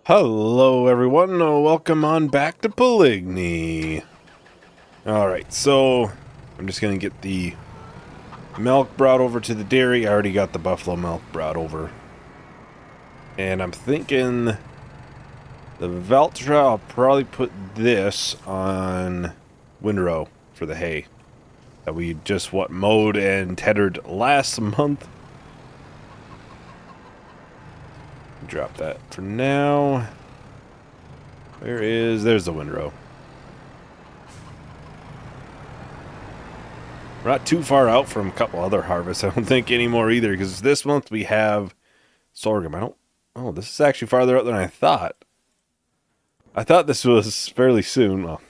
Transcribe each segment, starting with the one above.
Hello everyone, welcome on back to Pallegney. Alright, so I'm just gonna get the milk brought over to the dairy. I already got the buffalo milk brought over. And I'm thinking the Valtra, I'll probably put this on windrow for the hay that we just mowed and tethered last month. Drop that for now. There's the windrow. We're not too far out from a couple other harvests, I don't think, anymore either, because this month we have sorghum. Oh, this is actually farther out than I thought. I thought this was fairly soon. Well,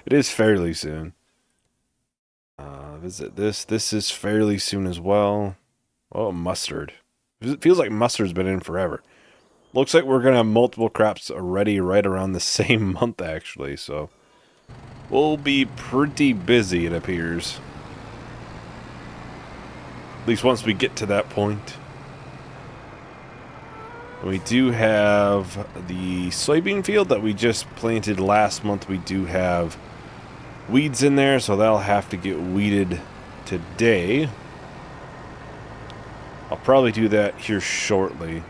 it is fairly soon. Visit this. This is fairly soon as well. Oh, mustard. It feels like mustard's been in forever. Looks like we're going to have multiple crops already right around the same month, actually, so we'll be pretty busy, it appears. At least once we get to that point. We do have the soybean field that we just planted last month. We do have weeds in there, so that'll have to get weeded today. I'll probably do that here shortly.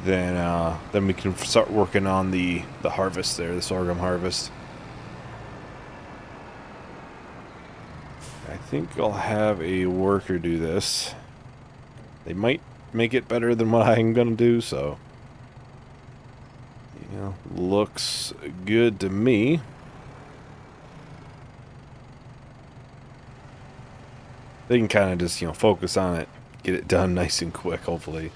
Then we can start working on the harvest there, the sorghum harvest. I think I'll have a worker do this. They might make it better than what I'm gonna do, so looks good to me. They can kind of just, focus on it, get it done nice and quick, hopefully.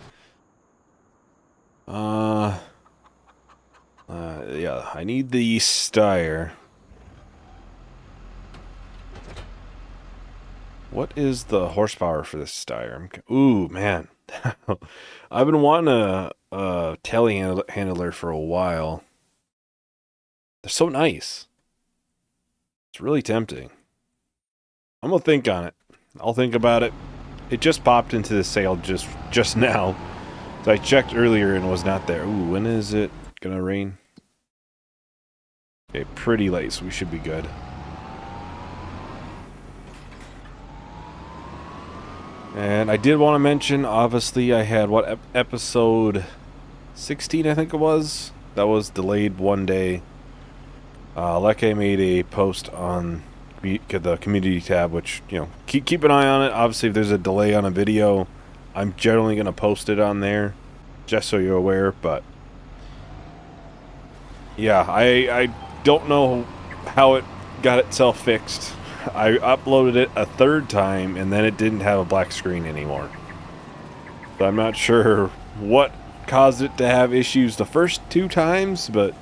Yeah, I need the stire. What is the horsepower for this stire? Ooh, man. I've been wanting a telehandler for a while. They're so nice. It's really tempting. I'm gonna think on it. I'll think about it. It just popped into the sale just now. So I checked earlier and was not there. Ooh, when is it gonna rain? Okay, pretty late, so we should be good. And I did want to mention, obviously, I had, episode 16, I think it was? That was delayed one day. Leke made a post on the community tab, which, keep an eye on it. Obviously, if there's a delay on a video, I'm generally going to post it on there, just so you're aware, but yeah, I don't know how it got itself fixed. I uploaded it a third time, and then it didn't have a black screen anymore. So I'm not sure what caused it to have issues the first two times, but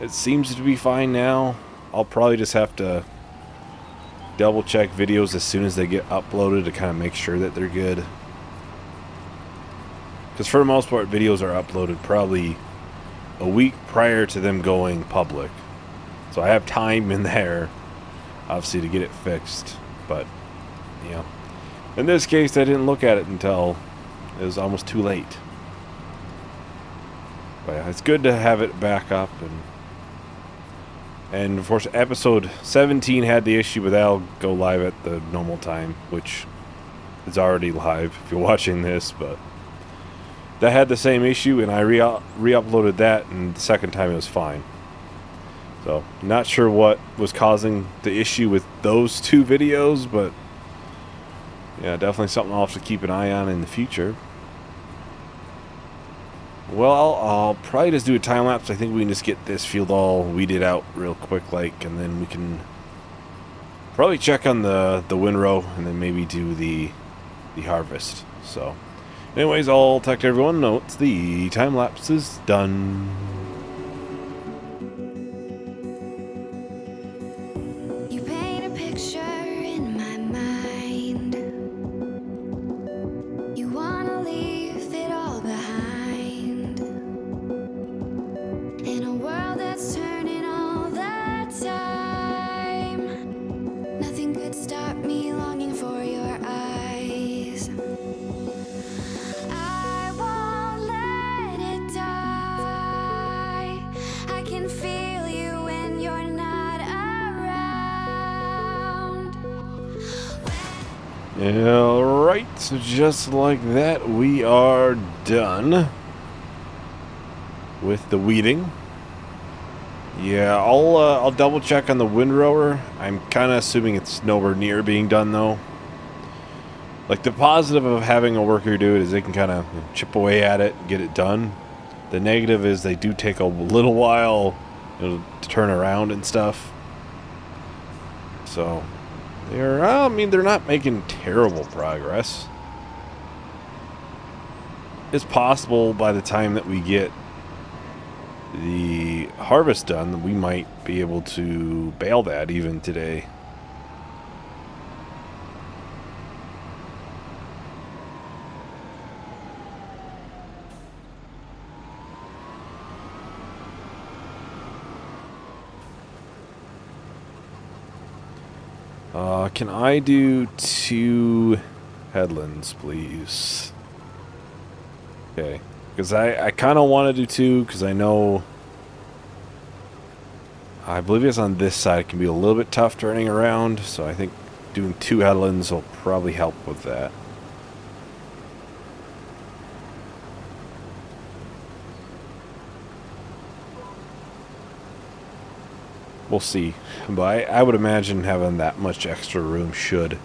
it seems to be fine now. I'll probably just have to double check videos as soon as they get uploaded to kind of make sure that they're good. Because for the most part, videos are uploaded probably a week prior to them going public. So I have time in there, obviously, to get it fixed. But, in this case, I didn't look at it until it was almost too late. But yeah, it's good to have it back up. And of course, episode 17 had the issue with Al go live at the normal time, which is already live if you're watching this, but that had the same issue, and I re-uploaded that, and the second time it was fine. So, not sure what was causing the issue with those two videos, but yeah, definitely something I'll have to keep an eye on in the future. Well, I'll probably just do a time lapse. I think we can just get this field all weeded out real quick, and then we can probably check on the windrow, and then maybe do the harvest. So, anyways, I'll talk to everyone. Notes the time lapse is done. Stop me longing for your eyes. I want Alright, so just like that, we are done with the weeding. Yeah, I'll double check on the windrower. I'm kind of assuming it's nowhere near being done though. Like the positive of having a worker do it is they can kind of chip away at it and get it done. The negative is they do take a little while, you know, to turn around and stuff. So I mean, they're not making terrible progress. It's possible by the time that we get the harvest done that we might be able to bale that even today. Can I do 2 headlands, please? Okay. Because I kind of want to do 2, because I know... I believe it's on this side. It can be a little bit tough turning around, so I think doing 2 headlands will probably help with that. We'll see. But I would imagine having that much extra room should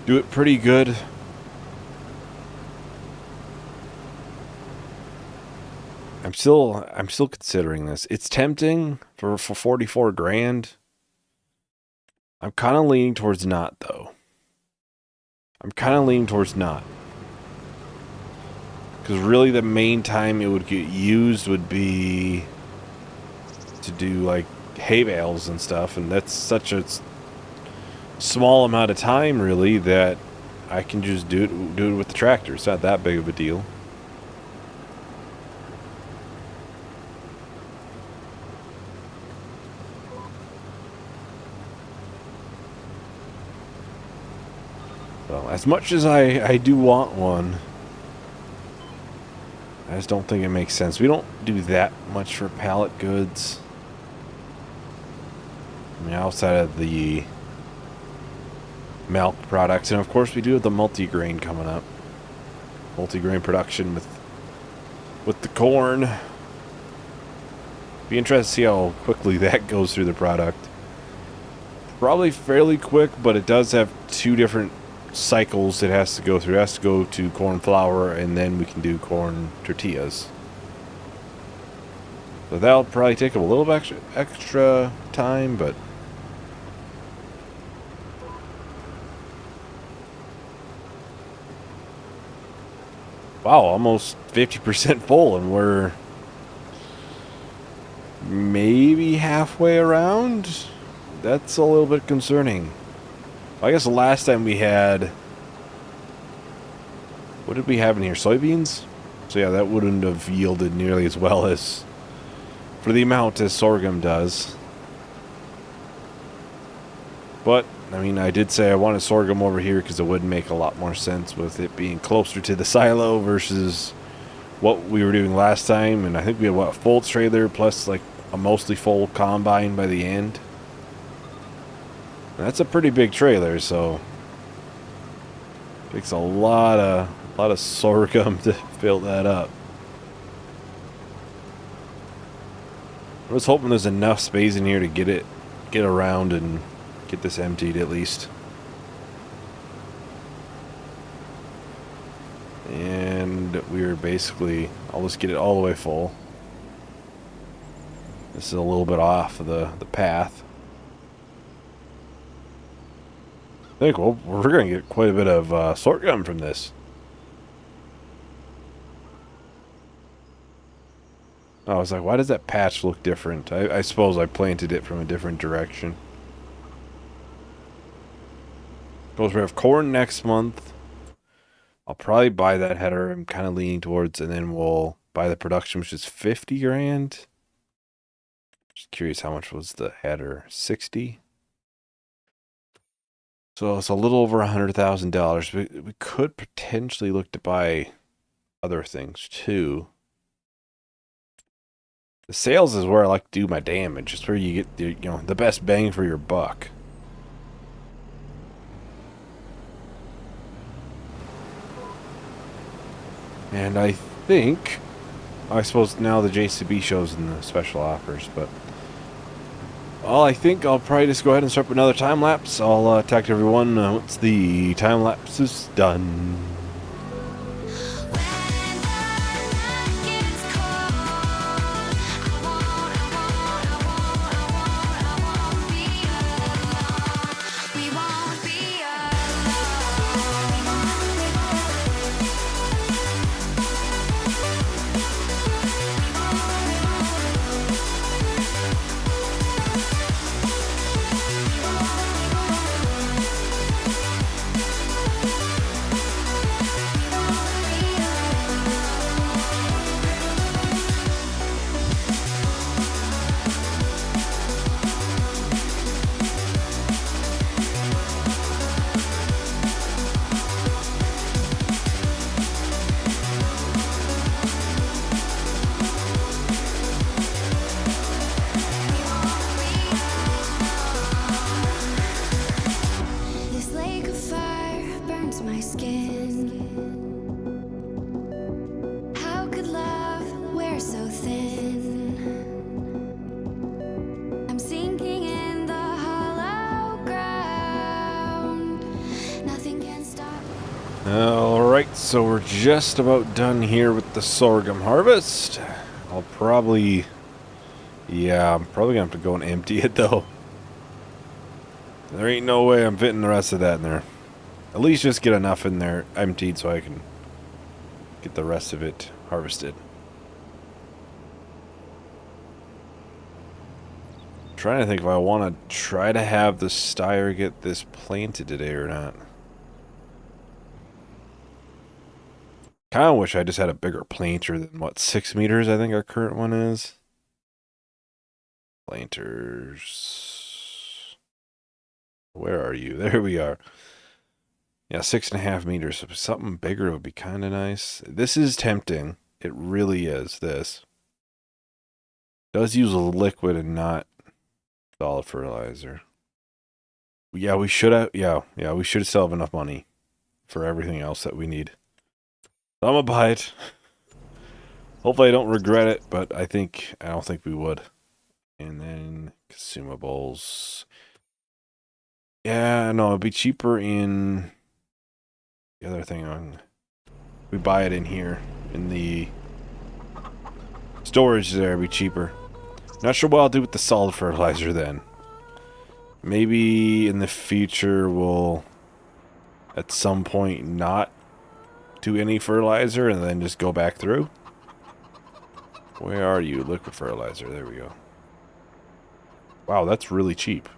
do it pretty good. I'm still considering this. It's tempting for 44 grand. I'm kind of leaning towards not, though. Because really the main time it would get used would be to do, like, hay bales and stuff. And that's such a small amount of time, really, that I can just do it with the tractor. It's not that big of a deal. Well, as much as I do want one, I just don't think it makes sense. We don't do that much for pallet goods. I mean, outside of the milk products. And of course we do have the multi-grain coming up. Multi-grain production with the corn. Be interested to see how quickly that goes through the product. Probably fairly quick, but it does have 2 different cycles it has to go through. It has to go to corn flour, and then we can do corn tortillas. So that'll probably take a little bit extra time, but wow, almost 50% full, and we're maybe halfway around. That's a little bit concerning. I guess the last time we had... What did we have in here? Soybeans? So yeah, that wouldn't have yielded nearly as well as... for the amount as sorghum does. But, I mean, I did say I wanted sorghum over here because it would make a lot more sense with it being closer to the silo versus what we were doing last time. And I think we had, what, a full trailer plus, like, a mostly full combine by the end. That's a pretty big trailer, so takes a lot of sorghum to fill that up. I was hoping there's enough space in here to get around and get this emptied at least. And we're basically, I'll just get it all the way full. This is a little bit off of the path. I think we're going to get quite a bit of sorghum from this. I was like, why does that patch look different? I suppose I planted it from a different direction. Suppose we have corn next month. I'll probably buy that header. I'm kind of leaning towards, and then we'll buy the production, which is 50 grand. Just curious, how much was the header? 60? So it's a little over $100,000. We could potentially look to buy other things too. The sales is where I like to do my damage. It's where you get the best bang for your buck. And I think, I suppose now the JCB shows in the special offers, but well, I think I'll probably just go ahead and start with another time lapse. I'll talk to everyone once the time lapse is done. This lake of fire burns my skin. How could love wear so thin? I'm sinking in the hollow ground. Nothing can stop. Alright, so we're just about done here with the sorghum harvest. I'm probably gonna have to go and empty it though. There ain't no way I'm fitting the rest of that in there. At least just get enough in there emptied so I can get the rest of it harvested. I'm trying to think if I want to try to have the Steyr get this planted today or not. Kind of wish I just had a bigger planter than, what, 6 meters I think our current one is. Planters. Where are you? There we are. Yeah, 6.5 meters. So something bigger would be kind of nice. This is tempting. It really is, this. Does use a liquid and not solid fertilizer. Yeah, we should have, yeah, we should still have enough money for everything else that we need. So I'm gonna buy it. Hopefully I don't regret it, but I don't think we would. And then consumables. Yeah, no, it'd be cheaper in the other thing. We buy it in here in the storage there. It'd be cheaper. Not sure what I'll do with the solid fertilizer then. Maybe in the future we'll at some point not do any fertilizer and then just go back through. Where are you? Liquid fertilizer. There we go. Wow, that's really cheap.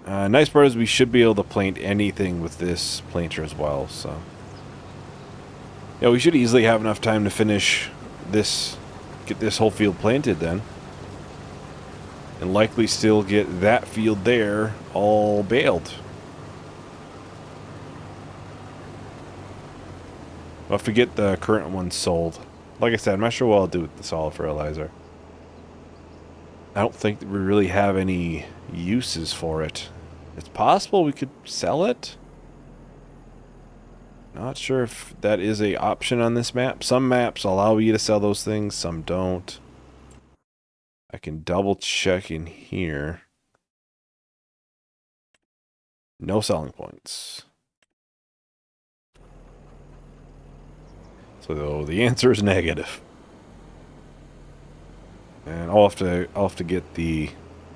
Nice part is we should be able to plant anything with this planter as well, so. Yeah, we should easily have enough time to finish this, get this whole field planted then. And likely still get that field there all baled. We'll have to get the current one sold. Like I said, I'm not sure what I'll do with the solid fertilizer. I don't think that we really have any uses for it. It's possible we could sell it. Not sure if that is a option on this map. Some maps allow you to sell those things, some don't. I can double check in here. No selling points. So the answer is negative. And I'll have to get the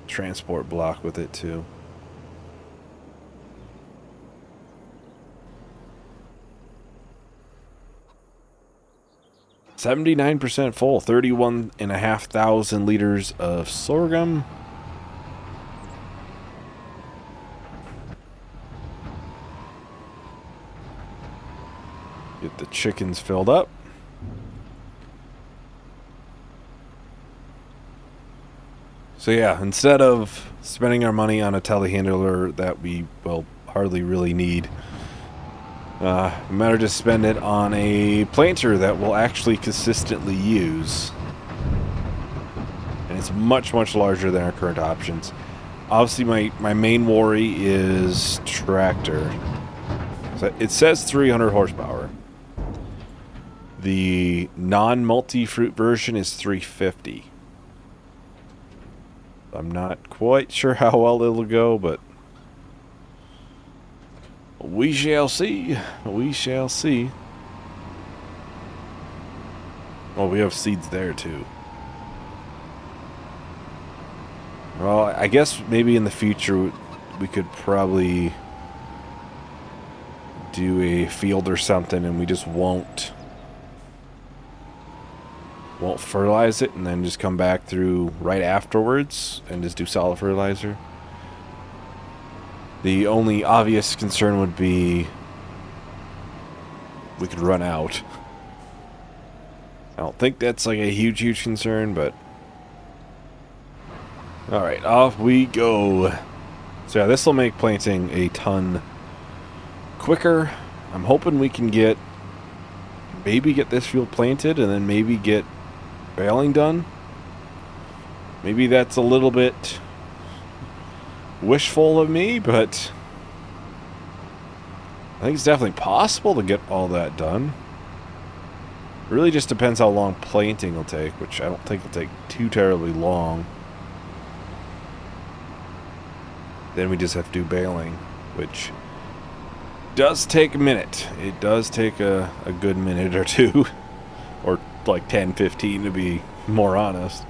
transport block with it too. $79% full, 31,500 liters of sorghum. Get the chickens filled up. So yeah, instead of spending our money on a telehandler that we, well, hardly really need, we better just spend it on a planter that we'll actually consistently use. And it's much, much larger than our current options. Obviously, my main worry is tractor. So it says 300 horsepower. The non-multi-fruit version is $3.50. I'm not quite sure how well it'll go, but we shall see. We shall see. Oh, we have seeds there too. Well, I guess maybe in the future we could probably do a field or something, and we just won't fertilize it, and then just come back through right afterwards and just do solid fertilizer. The only obvious concern would be we could run out. I don't think that's like a huge concern, but alright, off we go. So yeah, this will make planting a ton quicker. I'm hoping we can maybe get this field planted and then maybe get baling done. Maybe that's a little bit wishful of me, but I think it's definitely possible to get all that done. It really just depends how long planting will take, which I don't think will take too terribly long. Then we just have to do baling, which does take a minute. It does take a good minute or two. Or like 10, 15 to be more honest.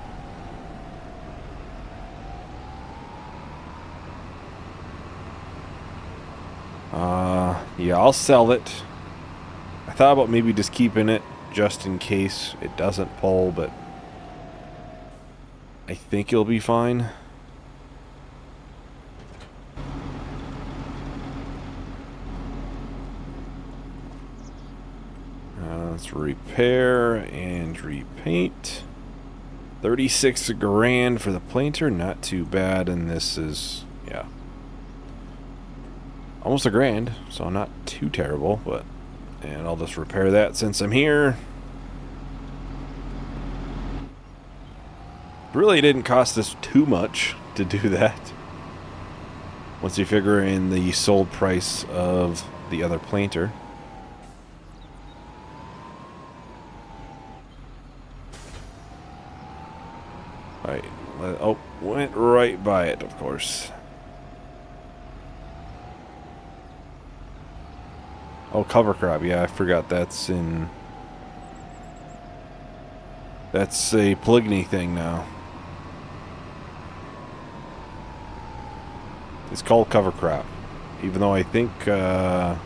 Yeah, I'll sell it. I thought about maybe just keeping it just in case it doesn't pull, but I think it'll be fine. Let's repair and repaint. 36 grand for the planter, not too bad, and this is, yeah, almost $1,000, so not too terrible, but, and I'll just repair that since I'm here. Really didn't cost us too much to do that. Once you figure in the sold price of the other planter. Alright, oh, went right by it, of course. Oh, cover crop, yeah, I forgot that's a Pallegney thing now. It's called cover crop, even though I think, dang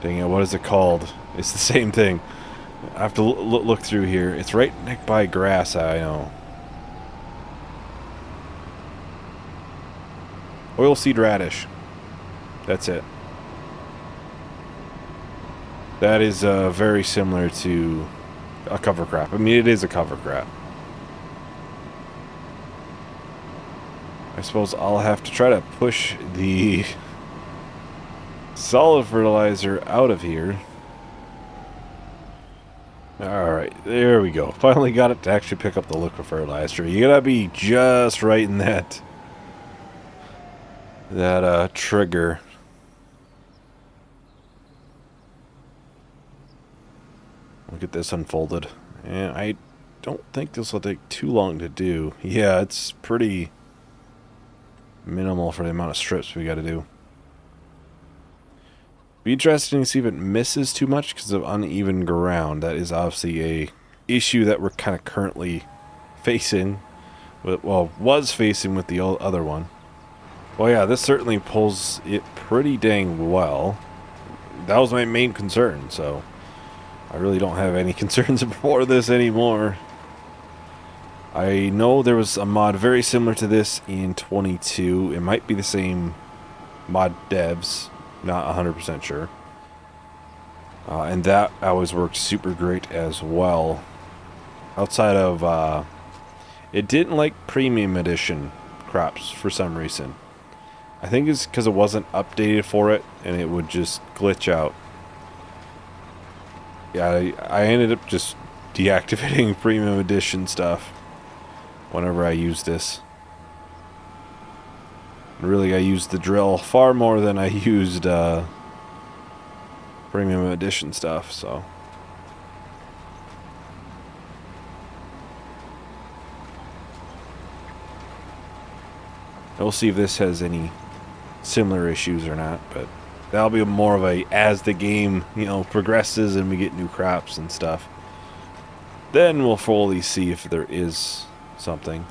it, what is it called? It's the same thing. I have to look through here. It's right next by grass, I know. Oilseed radish. That's it. That is very similar to a cover crop. I mean, it is a cover crop. I suppose I'll have to try to push the solid fertilizer out of here. Alright, there we go. Finally got it to actually pick up the liquid fertilizer. You gotta be just right in that trigger. Look at this unfolded. And I don't think this will take too long to do. Yeah, it's pretty minimal for the amount of strips we gotta do. Be interesting to see if it misses too much because of uneven ground. That is obviously a issue that we're kind of currently facing. Well, was facing with the other one. Well, yeah, this certainly pulls it pretty dang well. That was my main concern, so I really don't have any concerns for this anymore. I know there was a mod very similar to this in 22. It might be the same mod devs. Not 100% sure. And that always worked super great as well. Outside of, it didn't like premium edition crops for some reason. I think it's because it wasn't updated for it, and it would just glitch out. Yeah, I ended up just deactivating premium edition stuff whenever I used this. Really, I used the drill far more than I used premium edition stuff, so We'll see if this has any similar issues or not, but that'll be more of a as the game, you know, progresses and we get new crops and stuff. Then we'll fully see if there is something.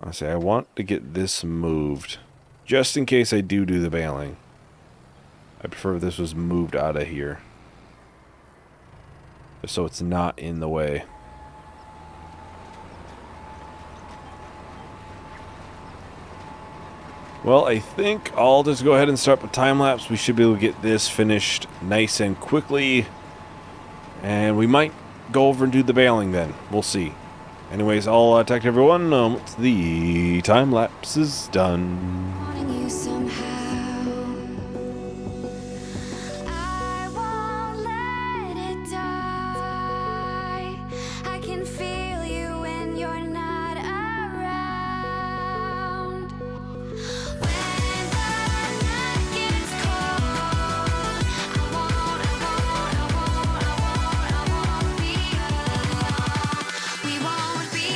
I say I want to get this moved, just in case I do the baling. I prefer if this was moved out of here, just so it's not in the way. Well, I think I'll just go ahead and start with time-lapse. We should be able to get this finished nice and quickly. And we might go over and do the baling then. We'll see. Anyways, I'll talk to everyone once the time-lapse is done. Wanting you somehow. I won't let it die. I can feel you when you're not around. When the night gets cold, I won't be alone. We won't be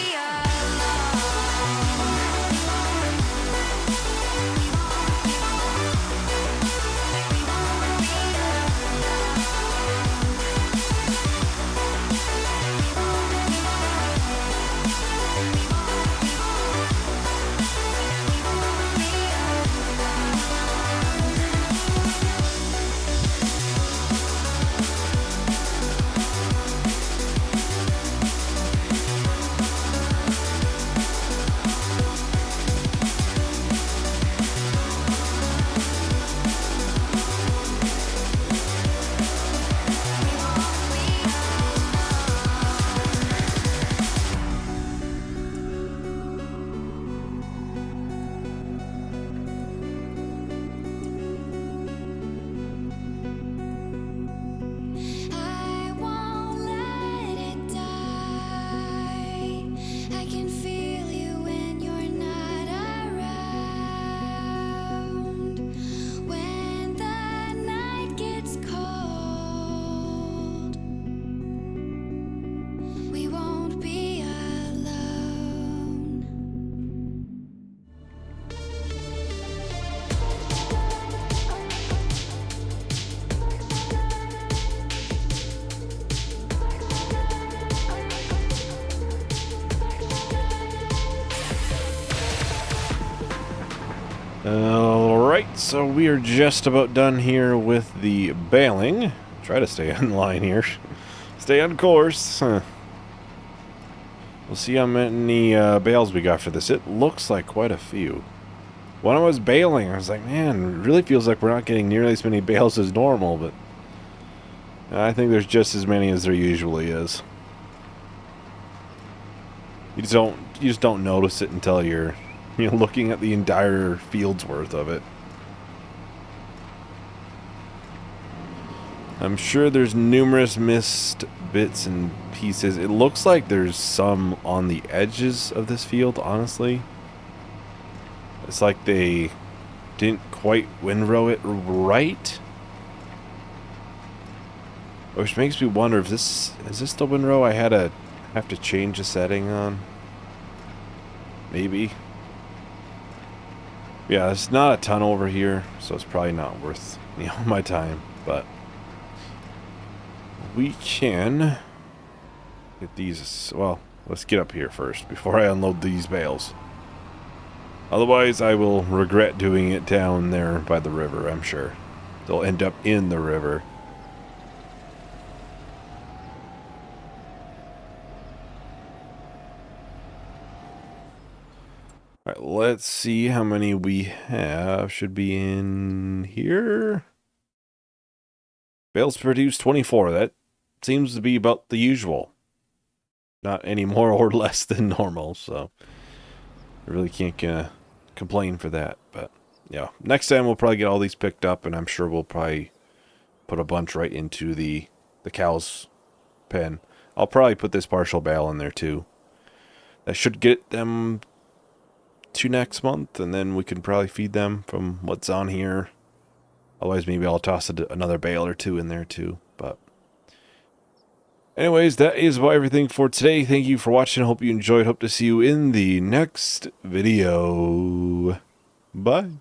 I won't let it die. I can feel you when you're not around. When the night gets cold, we won't be alone. Alright, so we are just about done here with the baling. Try to stay on line here. Stay on course. We'll see how many bales we got for this. It looks like quite a few. When I was baling, I was like, man, it really feels like we're not getting nearly as many bales as normal, but I think there's just as many as there usually is. You just don't notice it until you're looking at the entire field's worth of it. I'm sure there's numerous missed bits and pieces. It looks like there's some on the edges of this field, honestly. It's like they didn't quite windrow it right. Which makes me wonder if is this the windrow I have to change the setting on? Maybe. Yeah, there's not a ton over here, so it's probably not worth my time, but we can get these. Well, let's get up here first before I unload these bales. Otherwise, I will regret doing it down there by the river, I'm sure. They'll end up in the river. Alright, let's see how many we have. Should be in here. Bales produced 24. That seems to be about the usual. Not any more or less than normal, so I really can't complain for that. But yeah, next time we'll probably get all these picked up, and I'm sure we'll probably put a bunch right into the cow's pen. I'll probably put this partial bale in there too. That should get them to next month, and then we can probably feed them from what's on here. Otherwise, maybe I'll toss another bale or two in there too. But Anyways, that is about everything for today. Thank you for watching. Hope you enjoyed. Hope to see you in the next video. Bye.